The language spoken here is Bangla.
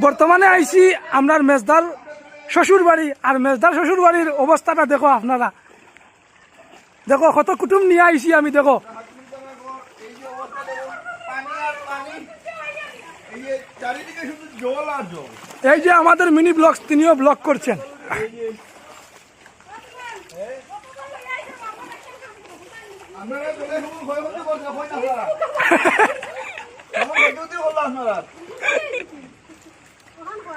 বর্তমানে আইছি আপনার মেজদার শ্বশুর বাড়ি, আর মেজদার শ্বশুর বাড়ির অবস্থাটা দেখো আপনারা, দেখো কত কুটুম নিয়ে আইছি আমি, দেখো এই যে আমাদের মিনি ব্লগ, তিনিও ব্লগ করছেন।